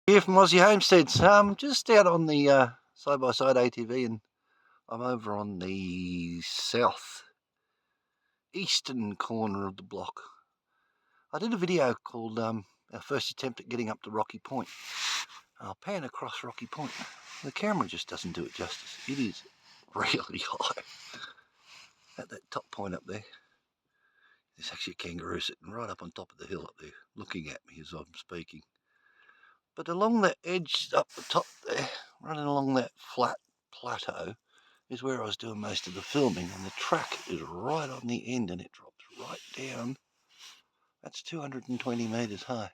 Here from Aussie Homesteads. Just out on the side-by-side ATV, and I'm over on the south eastern corner of the block. I did a video called our first attempt at getting up to Rocky Point. I'll pan across Rocky Point. The camera just doesn't do it justice. It is really high. At that top point up there, there's actually a kangaroo sitting right up on top of the hill up there, looking at me as I'm speaking. But along that edge up the top there, running along that flat plateau, is where I was doing most of the filming, and the track is right on the end and it drops right down. That's 220 metres high.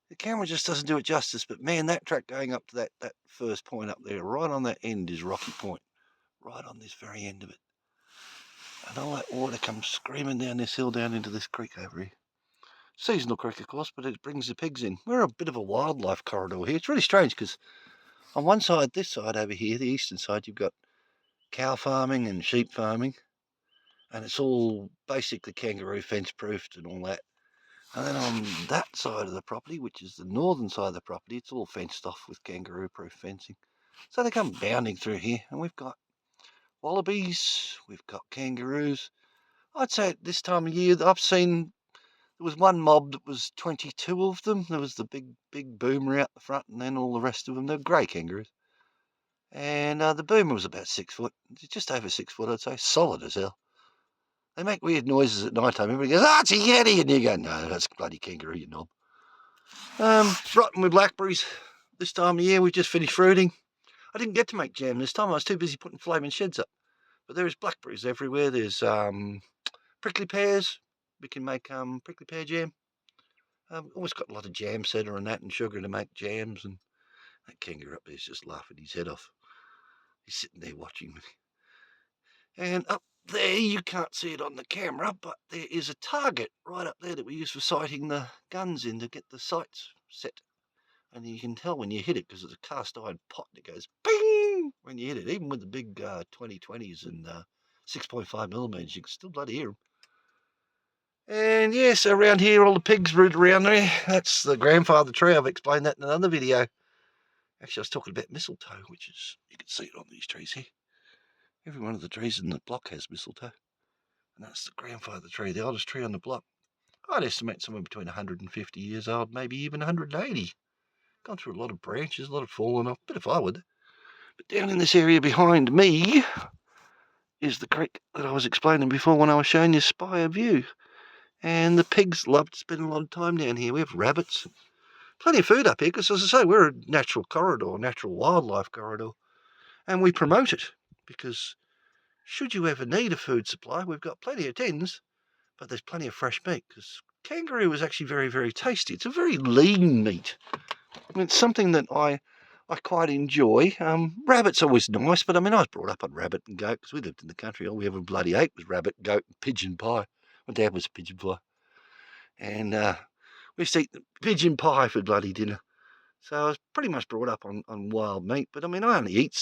The camera just doesn't do it justice, but man, that track going up to that first point up there, right on that end is Rocky Point, right on this very end of it. And all that water comes screaming down this hill, down into this creek over here. Seasonal creek, of course, but it brings the pigs in. We're a bit of a wildlife corridor here. It's really strange because on one side, this side over here, the eastern side, you've got cow farming and sheep farming, and it's all basically kangaroo fence proofed and all that. And then on that side of the property, which is the northern side of the property, it's all fenced off with kangaroo proof fencing. So they come bounding through here, and we've got wallabies, we've got kangaroos. I'd say at this time of year, I've seen, there was one mob that was 22 of them. There was the big boomer out the front, and then all the rest of them, they're grey kangaroos. And the boomer was about 6 foot, just over 6 foot, I'd say, solid as hell. They make weird noises at night time. Everybody goes, it's a yeti, and you go, no, that's a bloody kangaroo, you knob. Rotten with blackberries. This time of year, we've just finished fruiting. I didn't get to make jam this time. I was too busy putting flaming sheds up. But there is blackberries everywhere. There's prickly pears. We can make prickly pear jam. Always got a lot of jam cedar and that, and sugar to make jams. And that kangaroo up there's just laughing his head off. He's sitting there watching me. And up there, you can't see it on the camera, but there is a target right up there that we use for sighting the guns in to get the sights set. And you can tell when you hit it because it's a cast iron pot and it goes bing when you hit it. Even with the big 2020s and 6.5 millimeters, you can still bloody hear them. And yes, around here, all the pigs root around there. That's the grandfather tree. I've explained that in another video. Actually, I was talking about mistletoe, which is, you can see it on these trees here. Every one of the trees in the block has mistletoe. And that's the grandfather tree, the oldest tree on the block. I'd estimate somewhere between 150 years old, maybe even 180. Gone through a lot of branches, a lot of fallen off, bit of firewood. But down in this area behind me is the creek that I was explaining before when I was showing you Spire View. And the pigs love to spend a lot of time down here. We have rabbits, plenty of food up here, because as I say, we're a natural corridor, natural wildlife corridor. And we promote it, because should you ever need a food supply, we've got plenty of tins, but there's plenty of fresh meat, because kangaroo is actually very, very tasty. It's a very lean meat. I mean, it's something that I quite enjoy. Rabbit's always nice, but I mean, I was brought up on rabbit and goat because we lived in the country. All we ever bloody ate was rabbit, goat, and pigeon pie. My dad was a pigeon pie. And we used to eat pigeon pie for bloody dinner. So I was pretty much brought up on wild meat. But I mean, I only eat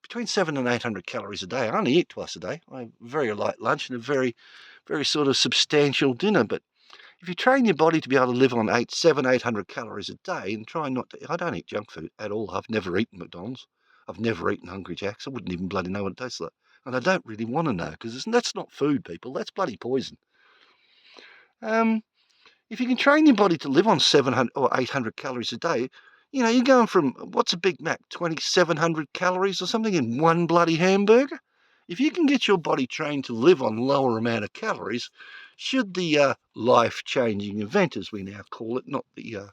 between 700 and 800 calories a day. I only eat twice a day. I have a very light lunch and a very, very sort of substantial dinner. But if you train your body to be able to live on 800 calories a day and try not to, I don't eat junk food at all. I've never eaten McDonald's. I've never eaten Hungry Jack's. I wouldn't even bloody know what it tastes like. And I don't really want to know because that's not food, people. That's bloody poison. If you can train your body to live on 700 or 800 calories a day, you know, you're going from, what's a Big Mac, 2,700 calories or something in one bloody hamburger? If you can get your body trained to live on lower amount of calories, should the life-changing event, as we now call it, not the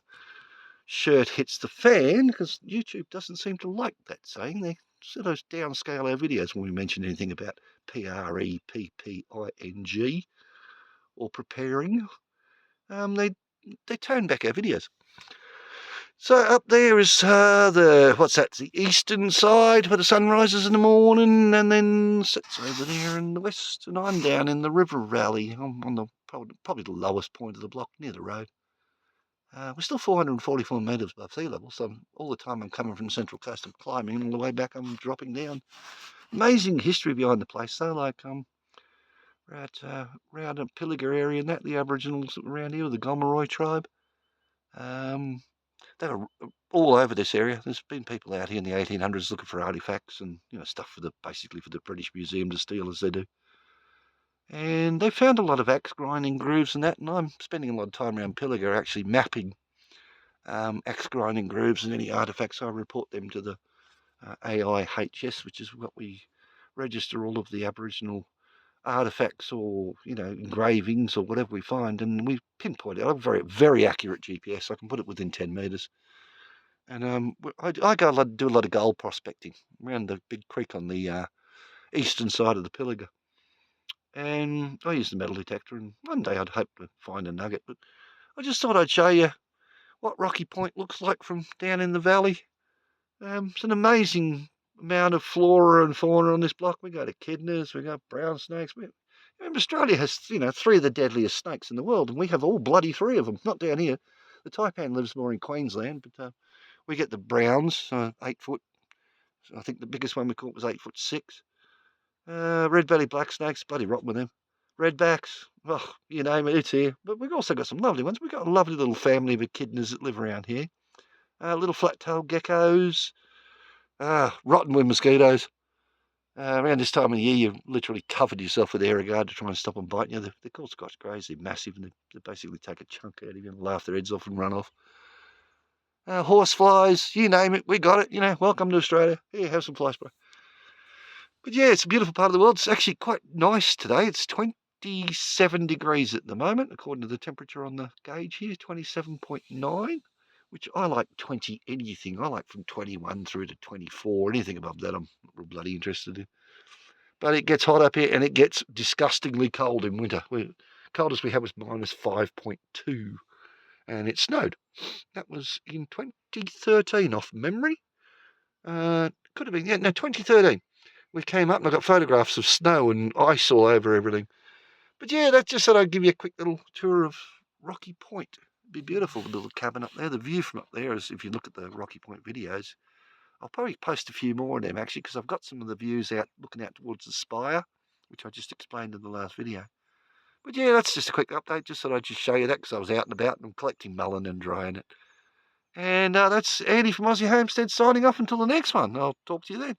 shirt hits the fan, because YouTube doesn't seem to like that saying. They sort of downscale our videos when we mention anything about prepping or preparing. They tone back our videos. So up there is the eastern side where the sun rises in the morning and then sits over there in the west, and I'm down in the river valley. I'm on the probably the lowest point of the block near the road. We're still 444 metres above sea level, so all the time I'm coming from the Central Coast, I'm climbing, and all the way back I'm dropping down. Amazing history behind the place, though, like around the Pilliga area and that, the Aboriginals around here, the Gomeroi tribe. they were all over this area. There's been people out here in the 1800s looking for artifacts and stuff for basically for the British Museum to steal, as they do. And they found a lot of axe grinding grooves and that, and I'm spending a lot of time around Pilliga actually mapping axe grinding grooves and any artifacts. I report them to the AIHS, which is what we register all of the Aboriginal artifacts or engravings or whatever we find, and we pinpoint it. I have very, very accurate GPS. I can put it within 10 metres. And I do a lot of gold prospecting around the big creek on the eastern side of the Pilliga. And I use the metal detector, and one day I'd hope to find a nugget. But I just thought I'd show you what Rocky Point looks like from down in the valley. It's an amazing amount of flora and fauna on this block. We got echidnas, we got brown snakes. Australia has, 3 of the deadliest snakes in the world, and we have all bloody 3 of them. Not down here. The taipan lives more in Queensland, but we get the browns, 8 foot. I think the biggest one we caught was 8'6". Red-bellied black snakes, bloody rotten with them. Redbacks, oh, you name it, it's here. But we've also got some lovely ones. We've got a lovely little family of echidnas that live around here. Little flat-tailed geckos, rotten with mosquitoes. Around this time of the year, you've literally covered yourself with Aerogard to try and stop them biting you. They're called Scotch Greys. They're massive, and they basically take a chunk out of you and laugh their heads off and run off. Horseflies, you name it, we got it. Welcome to Australia. Here, have some fly spray. But yeah, it's a beautiful part of the world. It's actually quite nice today. It's 27 degrees at the moment, according to the temperature on the gauge here, 27.9, which I like 20 anything. I like from 21 through to 24. Anything above that, I'm not real bloody interested in. But it gets hot up here, and it gets disgustingly cold in winter. Coldest we had was -5.2, and it snowed. That was in 2013, off memory. Could have been, 2013. We came up and I got photographs of snow and ice all over everything. But yeah, that's just thought I'd give you a quick little tour of Rocky Point. It'd be beautiful, the little cabin up there. The view from up there is, if you look at the Rocky Point videos, I'll probably post a few more of them actually, because I've got some of the views out looking out towards the spire, which I just explained in the last video. But yeah, that's just a quick update. Just thought I'd just show you that because I was out and about and I'm collecting mullein and drying it. And that's Andy from Aussie Homestead signing off until the next one. I'll talk to you then.